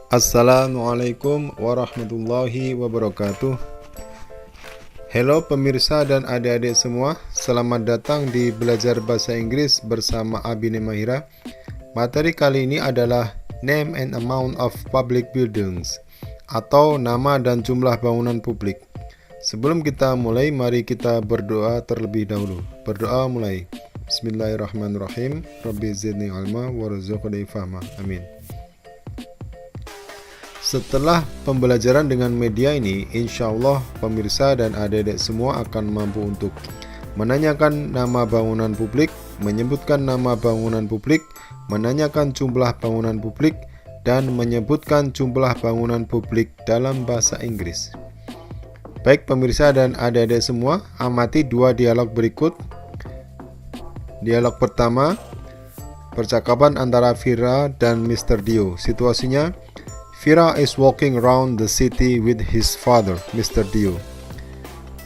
Assalamualaikum warahmatullahi wabarakatuh. Halo pemirsa dan adik-adik semua, selamat datang di Belajar Bahasa Inggris bersama Abine Mahira. Materi kali ini adalah Name and Amount of Public Buildings, atau nama dan jumlah bangunan publik. Sebelum kita mulai, mari kita berdoa terlebih dahulu. Berdoa mulai. Bismillahirrahmanirrahim. Rabbi zidni ilma warzuqni fahma. Amin. Setelah pembelajaran dengan media ini, insya Allah pemirsa dan adik-adik semua akan mampu untuk menanyakan nama bangunan publik, menyebutkan nama bangunan publik, menanyakan jumlah bangunan publik, dan menyebutkan jumlah bangunan publik dalam bahasa Inggris. Baik pemirsa dan adik-adik semua, amati dua dialog berikut. Dialog pertama, percakapan antara Vira dan Mr. Dio. Situasinya, Vira is walking around the city with his father, Mr. Dio.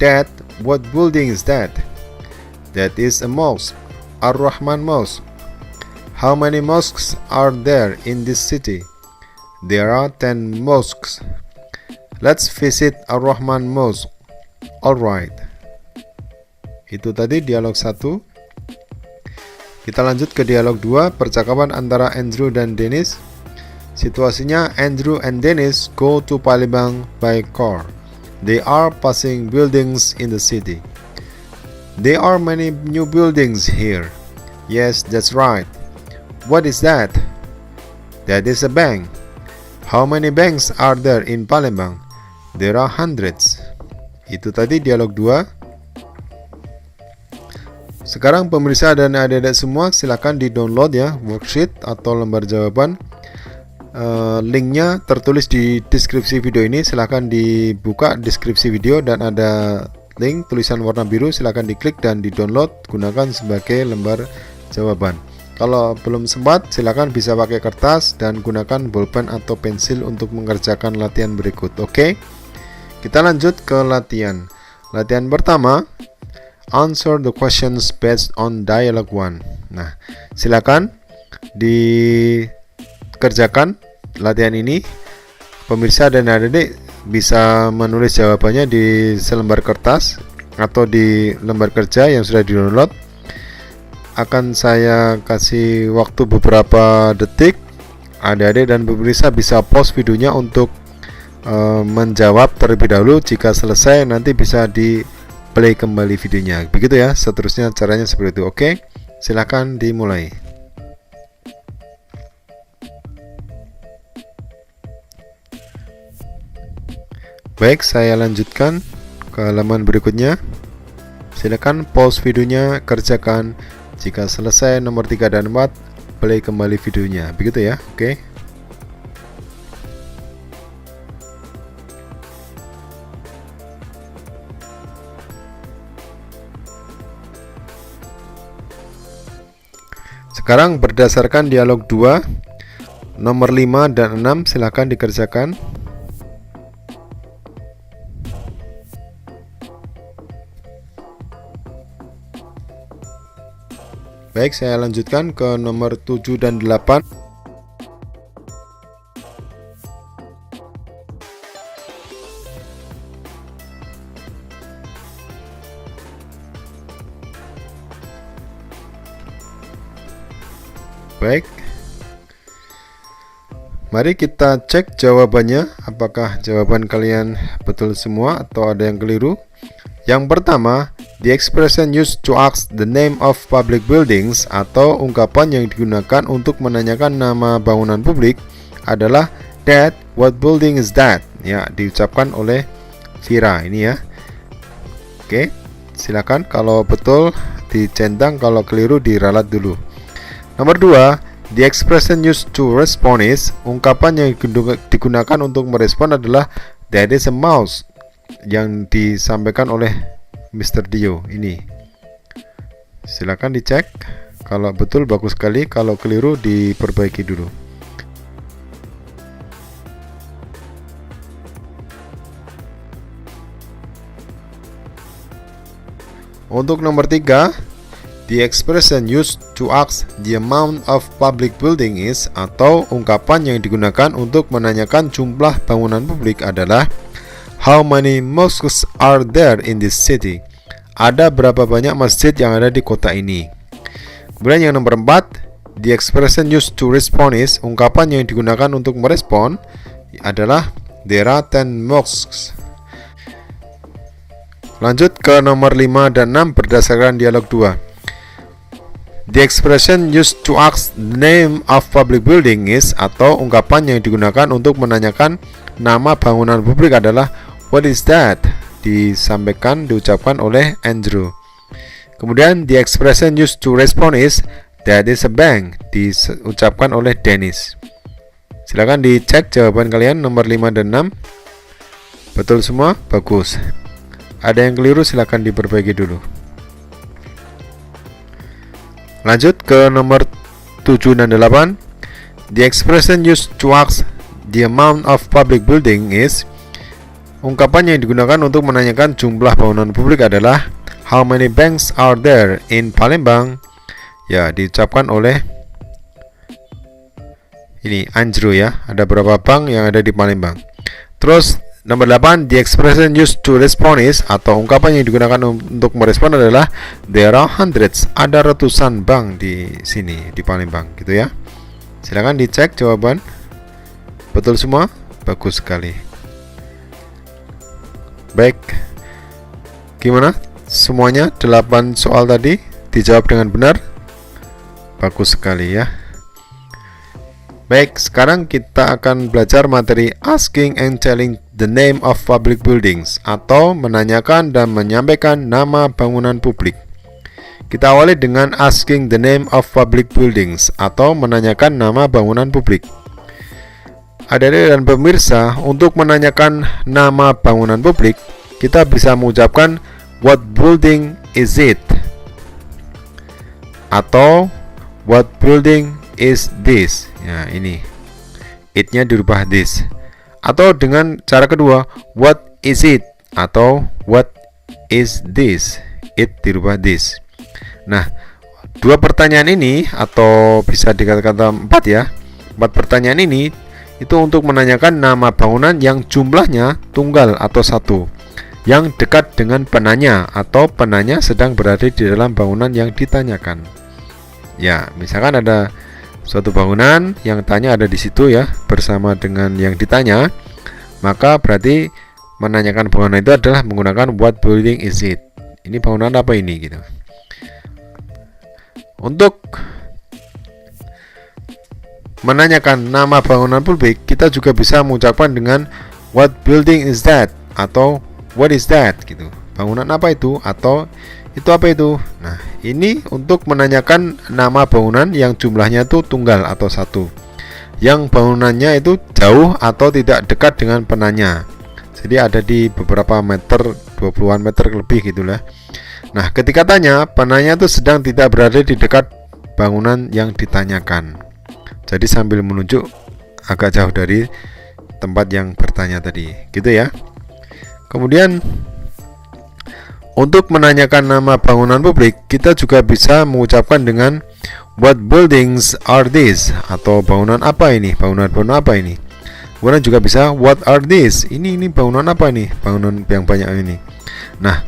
Dad, what building is that? That is a mosque, Ar-Rahman Mosque. How many mosques are there in this city? There are 10 mosques. Let's visit Ar-Rahman Mosque. Alright. Itu tadi dialog 1. Kita lanjut ke dialog 2, percakapan antara Andrew dan Dennis. Situasinya, Andrew and Dennis go to Palembang by car. They are passing buildings in the city. There are many new buildings here. Yes, that's right. What is that? That is a bank. How many banks are there in Palembang? There are hundreds. Itu tadi dialog 2. Sekarang pemirsa dan adik-adik semua silakan di-download ya worksheet atau lembar jawaban. Linknya tertulis di deskripsi video ini. Silahkan dibuka deskripsi video dan ada link tulisan warna biru, silahkan diklik dan di-download, gunakan sebagai lembar jawaban. Kalau belum sempat, silahkan bisa pakai kertas dan gunakan bolpen atau pensil untuk mengerjakan latihan berikut. Oke, kita lanjut ke latihan. Latihan pertama, answer the questions based on dialogue 1. Nah, silakan dikerjakan latihan ini. Pemirsa dan adik-adik bisa menulis jawabannya di selembar kertas atau di lembar kerja yang sudah di-download. Akan saya kasih waktu beberapa detik. Adik-adik dan pemirsa bisa pause videonya untuk menjawab terlebih dahulu. Jika selesai nanti bisa di play kembali videonya. Begitu ya, seterusnya caranya seperti itu. Oke, silakan dimulai. Baik, saya lanjutkan ke halaman berikutnya. Silakan pause videonya, kerjakan. Jika selesai nomor 3 dan 4, play kembali videonya. Begitu ya, oke. Sekarang berdasarkan dialog 2, nomor 5 dan 6 silakan dikerjakan. Baik, saya lanjutkan ke nomor 7 dan 8. Baik, mari kita cek jawabannya. Apakah jawaban kalian betul semua atau ada yang keliru? Yang pertama, the expression used to ask the name of public buildings atau ungkapan yang digunakan untuk menanyakan nama bangunan publik adalah Dad, what building is that? Ya, diucapkan oleh Vira ini ya. Oke, silakan kalau betul dicentang, kalau keliru diralat dulu. Nomor 2, the expression used to respond is, ungkapan yang digunakan untuk merespon adalah that is a mouse, yang disampaikan oleh Mr. Dio ini. Silakan dicek. Kalau betul bagus sekali, kalau keliru diperbaiki dulu. Untuk nomor 3, the expression used to to ask the amount of public building is, atau ungkapan yang digunakan untuk menanyakan jumlah bangunan publik adalah how many mosques are there in this city? Ada berapa banyak masjid yang ada di kota ini? Kemudian yang nomor 4, the expression used to respond is, ungkapan yang digunakan untuk merespon adalah there are 10 mosques. Lanjut ke nomor 5 dan 6 berdasarkan dialog 2. The expression used to ask the name of public building is, atau ungkapan yang digunakan untuk menanyakan nama bangunan publik adalah what is that? Diucapkan oleh Andrew. Kemudian the expression used to respond is that is a bank, diucapkan oleh Dennis. Silakan dicek jawaban kalian nomor 5 dan 6. Betul semua? Bagus. Ada yang keliru silakan diperbaiki dulu. Lanjut ke nomor 7 dan 8. The expression used to ask the amount of public building is, ungkapan yang digunakan untuk menanyakan jumlah bangunan publik adalah how many banks are there in Palembang? Ya, diucapkan oleh ini Andrew ya. Ada berapa bank yang ada di Palembang? Terus nomor 8, the expression used to respond is, atau ungkapan yang digunakan untuk merespon adalah there are hundreds, ada ratusan bank di sini di Palembang gitu ya. Silakan dicek jawaban. Betul semua? Bagus sekali. Baik. Gimana? Semuanya 8 soal tadi dijawab dengan benar? Bagus sekali ya. Baik, sekarang kita akan belajar materi asking and telling the name of public buildings, atau menanyakan dan menyampaikan nama bangunan publik. Kita awali dengan asking the name of public buildings, atau menanyakan nama bangunan publik. Adik-adik dan pemirsa, untuk menanyakan nama bangunan publik, kita bisa mengucapkan what building is it? Atau what building is this? Ya, ini it-nya dirubah this. Atau dengan cara kedua, what is it? Atau what is this? It dirubah this. Nah, dua pertanyaan ini, atau bisa dikatakan 4 ya, 4 pertanyaan ini itu untuk menanyakan nama bangunan yang jumlahnya tunggal atau satu, yang dekat dengan penanya, atau penanya sedang berada di dalam bangunan yang ditanyakan. Ya, misalkan ada suatu bangunan yang tanya ada di situ ya, bersama dengan yang ditanya, maka berarti menanyakan bangunan itu adalah menggunakan what building is it? Ini bangunan apa ini gitu. Untuk menanyakan nama bangunan publik, kita juga bisa mengucapkan dengan what building is that? Atau what is that gitu. Bangunan apa itu? Atau itu apa itu? Nah, ini untuk menanyakan nama bangunan yang jumlahnya itu tunggal atau satu, yang bangunannya itu jauh atau tidak dekat dengan penanya. Jadi ada di beberapa meter, 20-an meter lebih gitulah. Nah, ketika tanya, penanya itu sedang tidak berada di dekat bangunan yang ditanyakan. Jadi sambil menunjuk agak jauh dari tempat yang bertanya tadi, gitu ya. Kemudian untuk menanyakan nama bangunan publik, kita juga bisa mengucapkan dengan what buildings are these? Atau bangunan apa ini? Bangunan apa ini? Kemudian juga bisa what are these? Ini bangunan apa ini? Bangunan yang banyak ini. Nah,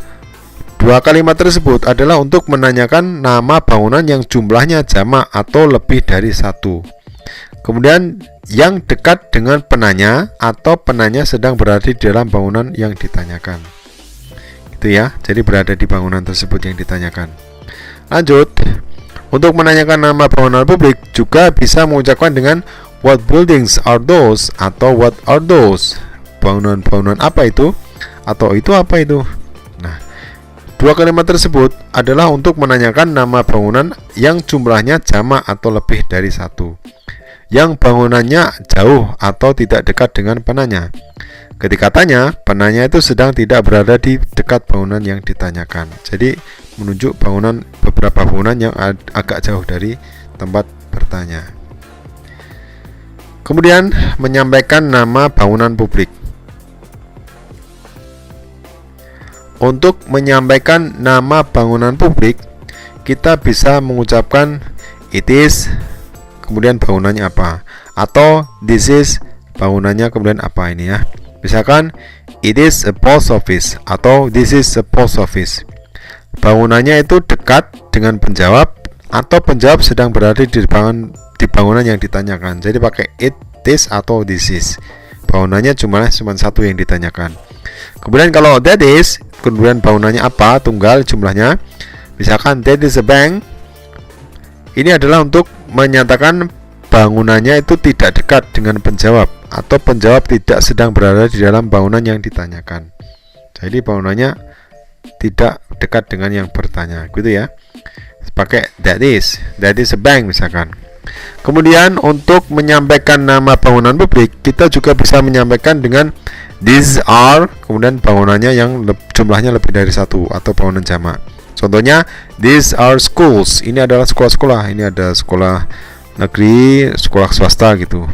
dua kalimat tersebut adalah untuk menanyakan nama bangunan yang jumlahnya jamak atau lebih dari satu. Kemudian yang dekat dengan penanya, atau penanya sedang berada di dalam bangunan yang ditanyakan. Ya, jadi berada di bangunan tersebut yang ditanyakan. Lanjut, untuk menanyakan nama bangunan publik juga bisa mengucapkan dengan what buildings are those? Atau what are those? Bangunan-bangunan apa itu? Atau itu apa itu? Nah, dua kalimat tersebut adalah untuk menanyakan nama bangunan yang jumlahnya jamak atau lebih dari satu, yang bangunannya jauh atau tidak dekat dengan penanya. Ketika tanya, penanya itu sedang tidak berada di dekat bangunan yang ditanyakan. Jadi menunjuk beberapa bangunan yang agak jauh dari tempat bertanya. Kemudian menyampaikan nama bangunan publik. Untuk menyampaikan nama bangunan publik, kita bisa mengucapkan it is, kemudian bangunannya apa, atau this is, bangunannya kemudian apa ini ya. Misalkan it is a post office atau this is a post office. Bangunannya itu dekat dengan penjawab atau penjawab sedang berada di bangunan yang ditanyakan. Jadi pakai it is atau this is. Bangunannya cuma satu yang ditanyakan. Kemudian kalau that is, kemudian bangunannya apa, tunggal jumlahnya. Misalkan that is a bank. Ini adalah untuk menyatakan bangunannya itu tidak dekat dengan penjawab atau penjawab tidak sedang berada di dalam bangunan yang ditanyakan. Jadi bangunannya tidak dekat dengan yang bertanya, gitu ya. Pakai that is a bank misalkan. Kemudian untuk menyampaikan nama bangunan publik, kita juga bisa menyampaikan dengan these are, kemudian bangunannya yang jumlahnya lebih dari satu atau bangunan jamak. Contohnya these are schools. Ini adalah sekolah-sekolah. Ini ada sekolah negeri, sekolah swasta gitu.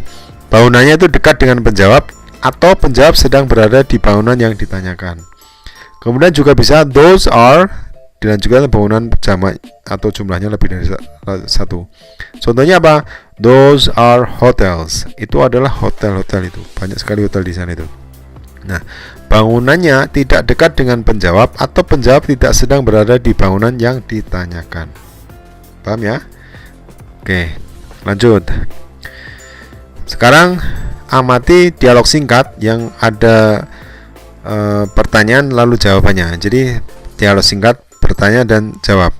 Bangunannya itu dekat dengan penjawab atau penjawab sedang berada di bangunan yang ditanyakan. Kemudian juga bisa those are, dilanjutkan bangunan jamak atau jumlahnya lebih dari satu. Contohnya apa? Those are hotels. Itu adalah hotel-hotel itu. Banyak sekali hotel di sana itu. Nah, bangunannya tidak dekat dengan penjawab atau penjawab tidak sedang berada di bangunan yang ditanyakan. Paham ya? Oke, lanjut. Sekarang amati dialog singkat yang ada pertanyaan lalu jawabannya. Jadi dialog singkat, bertanya dan jawab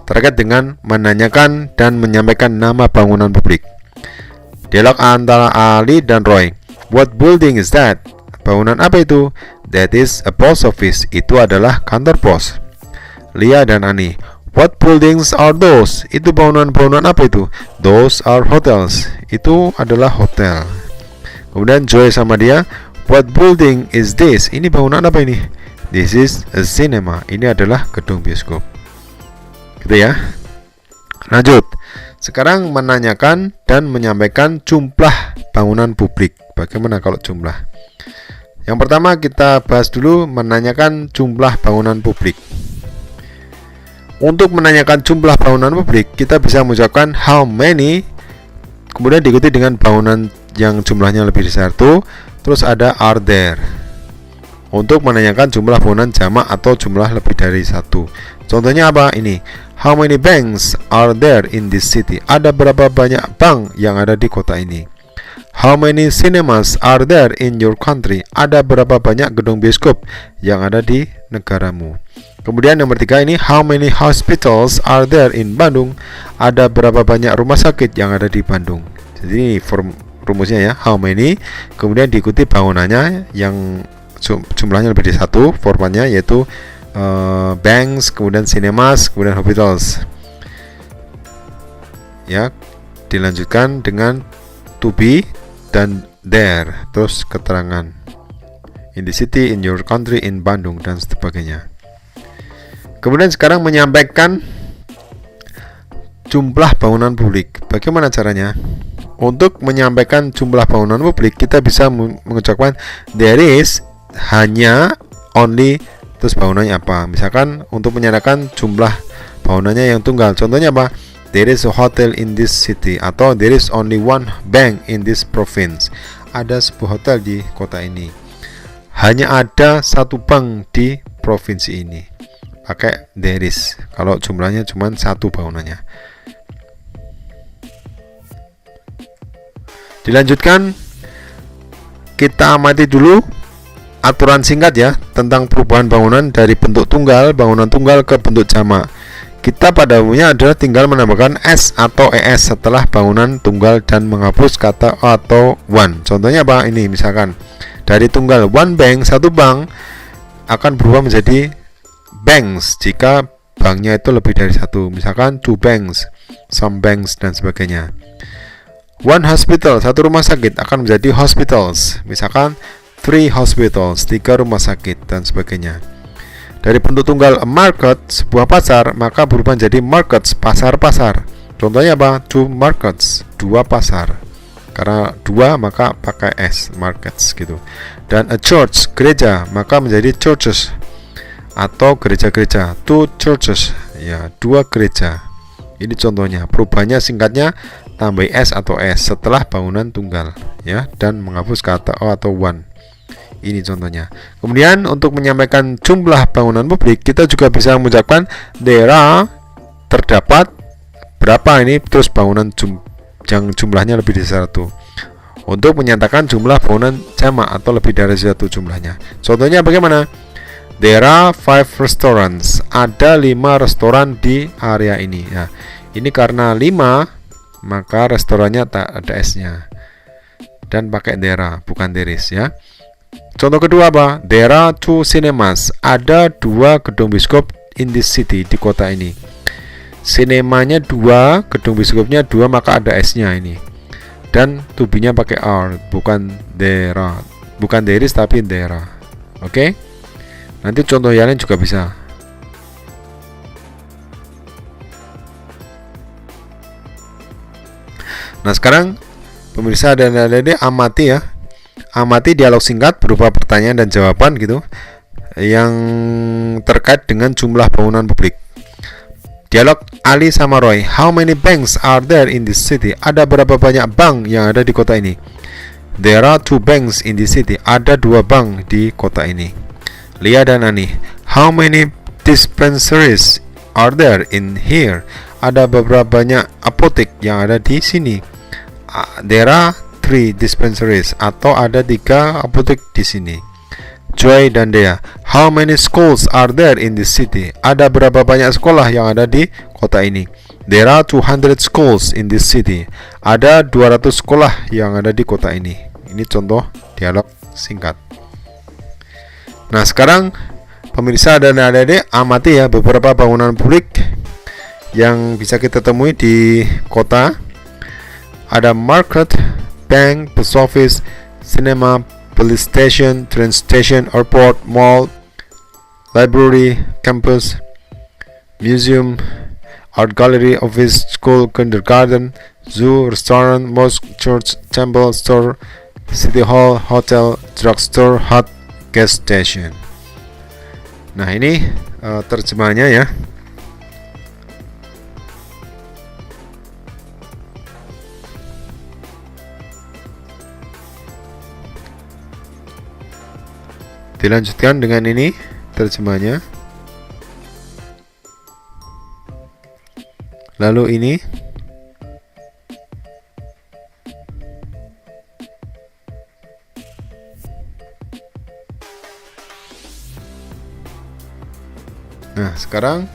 terkait dengan menanyakan dan menyampaikan nama bangunan publik. Dialog antara Ali dan Roy. What building is that? Bangunan apa itu? That is a post office. Itu adalah kantor pos. Lia dan Ani. What buildings are those? Itu bangunan-bangunan apa itu? Those are hotels. Itu adalah hotel. Kemudian Joy sama dia. What building is this? Ini bangunan apa ini? This is a cinema. Ini adalah gedung bioskop. Gitu ya. Lanjut. Sekarang menanyakan dan menyampaikan jumlah bangunan publik. Bagaimana kalau jumlah? Yang pertama kita bahas dulu menanyakan jumlah bangunan publik. Untuk menanyakan jumlah bangunan publik, kita bisa mengucapkan how many, kemudian diikuti dengan bangunan yang jumlahnya lebih dari satu, terus ada are there. Untuk menanyakan jumlah bangunan jamak atau jumlah lebih dari satu. Contohnya apa? Ini, how many banks are there in this city? Ada berapa banyak bank yang ada di kota ini? How many cinemas are there in your country? Ada berapa banyak gedung bioskop yang ada di negaramu? Kemudian nomor 3 ini, how many hospitals are there in Bandung? Ada berapa banyak rumah sakit yang ada di Bandung? Jadi ini rumusnya ya, how many, kemudian diikuti bangunannya yang jumlahnya lebih dari satu, formatnya yaitu banks, kemudian cinemas, kemudian hospitals. Ya, dilanjutkan dengan to be dan there, terus keterangan in the city, in your country, in Bandung, dan sebagainya. Kemudian sekarang menyampaikan jumlah bangunan publik. Bagaimana caranya? Untuk menyampaikan jumlah bangunan publik, kita bisa mengucapkan there is, hanya, only, terus bangunannya apa. Misalkan untuk menyatakan jumlah bangunannya yang tunggal, contohnya apa? There is a hotel in this city, atau there is only one bank in this province. Ada sebuah hotel di kota ini. Hanya ada satu bank di provinsi ini. Pakai there is. Kalau jumlahnya cuma satu bangunannya. Dilanjutkan, kita amati dulu aturan singkat ya tentang perubahan bangunan dari bentuk tunggal, bangunan tunggal ke bentuk jamak. Kita pada umumnya adalah tinggal menambahkan s atau es setelah bangunan tunggal dan menghapus kata atau one. Contohnya apa? Ini misalkan dari tunggal one bank, satu bank, akan berubah menjadi banks jika banknya itu lebih dari satu. Misalkan two banks, some banks, dan sebagainya. One hospital, satu rumah sakit, akan menjadi hospitals. Misalkan three hospitals, tiga rumah sakit, dan sebagainya. Dari bentuk tunggal a market, sebuah pasar, maka berubah menjadi markets, pasar-pasar. Contohnya apa? Two markets, dua pasar. Karena dua maka pakai s, markets gitu. Dan a church, gereja, maka menjadi churches atau gereja-gereja. Two churches, ya, dua gereja. Ini contohnya, perubahannya singkatnya tambah S atau S setelah bangunan tunggal ya, dan menghapus kata O atau one. Ini contohnya. Kemudian untuk menyampaikan jumlah bangunan publik, kita juga bisa mengucapkan there are, terdapat berapa ini, terus bangunan yang jumlahnya lebih dari satu. Untuk menyatakan jumlah bangunan jamak atau lebih dari satu jumlahnya. Contohnya bagaimana? There are 5 restaurants. Ada 5 restoran di area ini. Nah, ini karena 5, maka restorannya tak ada S-nya. Dan pakai there are, bukan there is ya. Contoh kedua apa? There are 2 cinemas. Ada 2 gedung bioskop in this city, di kota ini. Sinemanya 2, gedung bioskopnya 2, maka ada S-nya ini. Dan to be-nya pakai are, bukan there are. Bukan there is tapi there are. Oke? Nanti contoh yang lain juga bisa. Nah, sekarang pemirsa dan adik-adik amati ya. Amati dialog singkat berupa pertanyaan dan jawaban gitu yang terkait dengan jumlah bangunan publik. Dialog Ali sama Roy. How many banks are there in this city? Ada berapa banyak bank yang ada di kota ini? There are 2 banks in this city. Ada 2 bank di kota ini. Lia dan Ani. How many dispensaries are there in here? Ada beberapa banyak apotek yang ada di sini. There are 3 dispensaries, atau ada 3 apotek di sini. Joy dan Dea. How many schools are there in this city? Ada berapa banyak sekolah yang ada di kota ini? There are 200 schools in this city. Ada 200 sekolah yang ada di kota ini. Ini contoh dialog singkat. Nah, sekarang pemirsa dan adik-adik amati ya beberapa bangunan publik yang bisa kita temui di kota. Ada market, bank, post office, cinema, police station, train station, airport, mall, library, campus, museum, art gallery, office, school, kindergarten, zoo, restaurant, mosque, church, temple, store, city hall, hotel, drugstore, hut, gas station. Nah, ini terjemahnya ya. Dilanjutkan dengan ini terjemahnya. Lalu ini. Nah, sekarang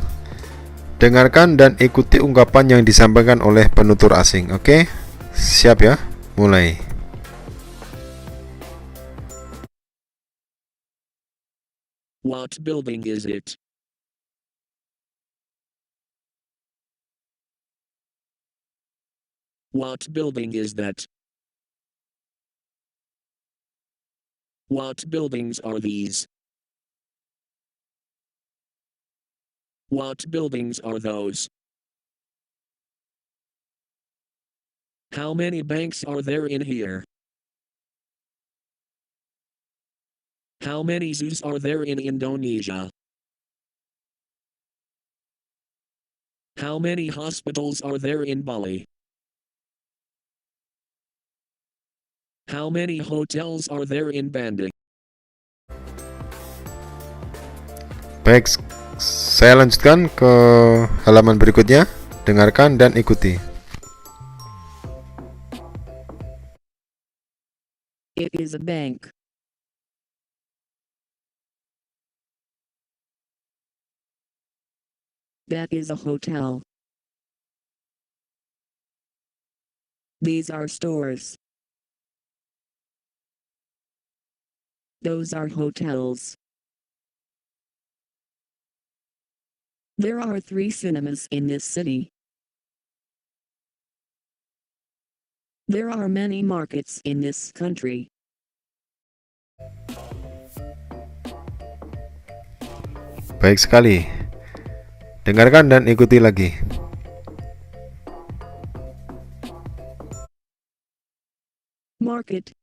dengarkan dan ikuti ungkapan yang disampaikan oleh penutur asing. Oke? Siap ya? Mulai. What building is it? What building is that? What buildings are these? What buildings are those? How many banks are there in here? How many zoos are there in Indonesia? How many hospitals are there in Bali? How many hotels are there in Banda? Baik, saya lanjutkan ke halaman berikutnya. Dengarkan dan ikuti. It is a bank. That is a hotel. These are stores. Those are hotels. There are 3 cinemas in this city. There are many markets in this country. Baik sekali. Dengarkan dan ikuti lagi. Market.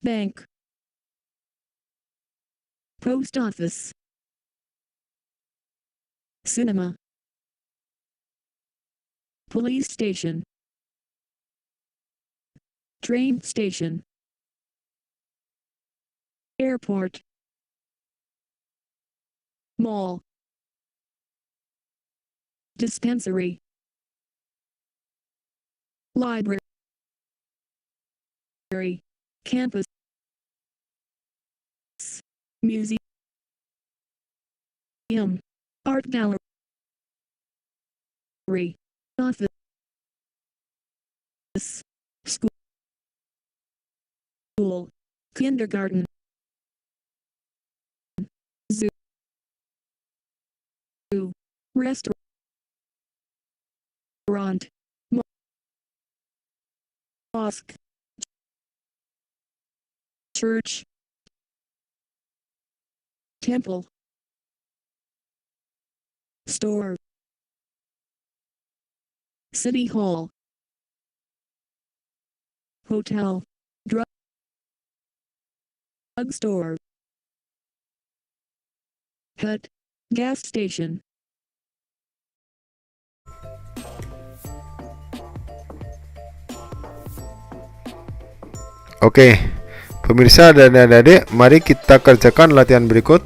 Bank. Post office. cinema, police station, train station, airport, mall, dispensary, library, campus, museum, art gallery, office, school, kindergarten, zoo, restaurant, mosque, church, temple, store, city hall, hotel, drugstore, hut, gas station. Oke, pemirsa dan adik-adik, mari kita kerjakan latihan berikut.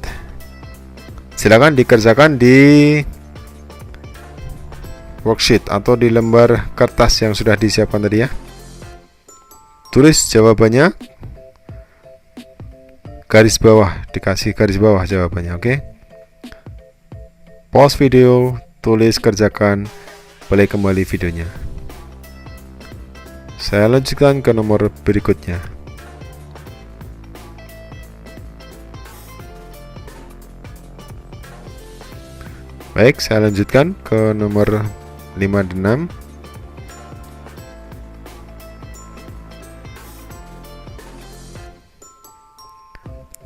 Silakan dikerjakan di worksheet atau di lembar kertas yang sudah disiapkan tadi ya. Tulis jawabannya, garis bawah, dikasih garis bawah jawabannya, oke? Pause video, tulis, kerjakan, play kembali videonya. Saya lanjutkan ke nomor berikutnya. Baik, saya lanjutkan ke nomor 5 dan 6.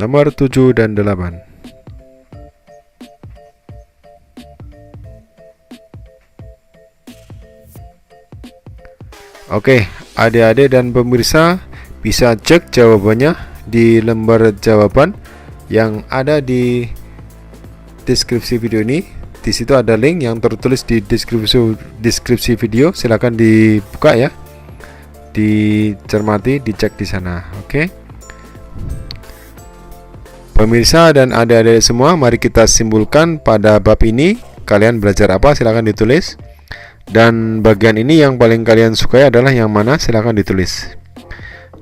Nomor 7 dan 8. Oke, adik-adik dan pemirsa bisa cek jawabannya di lembar jawaban yang ada di deskripsi video ini. Di situ ada link yang tertulis di deskripsi video. Silakan dibuka ya, dicermati, dicek di sana. Oke. Pemirsa dan adik-adik semua, mari kita simpulkan pada bab ini. Kalian belajar apa? Silakan ditulis. Dan bagian ini yang paling kalian sukai adalah yang mana? Silakan ditulis.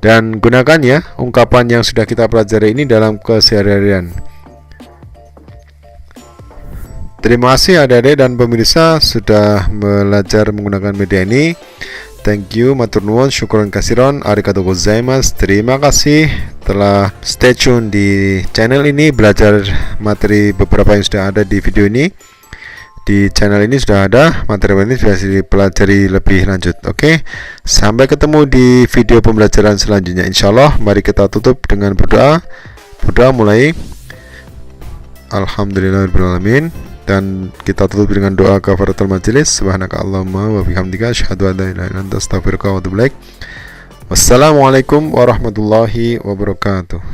Dan gunakan ya ungkapan yang sudah kita pelajari ini dalam keseharian. Terima kasih adik-adik dan pemirsa sudah belajar menggunakan media ini. Thank you, matur nuwun, syukron kasiron, arigatou gozaimasu. Terima kasih telah stay tune di channel ini, belajar materi beberapa yang sudah ada di video ini. Di channel ini sudah ada materi ini, sudah dipelajari lebih lanjut. Oke, sampai ketemu di video pembelajaran selanjutnya. Insyaallah, mari kita tutup dengan berdoa. Berdoa mulai Alhamdulillahirobbilalamin, dan kita tutup dengan doa kafaratul majelis. Subhanaka Allahumma wa bihamdika asyhadu an la ilaha illa anta astaghfiruka wa atubu ilaik. Wassalamualaikum warahmatullahi wabarakatuh.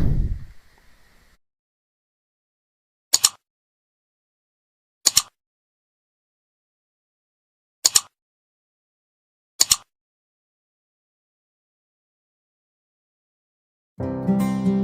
Thank you.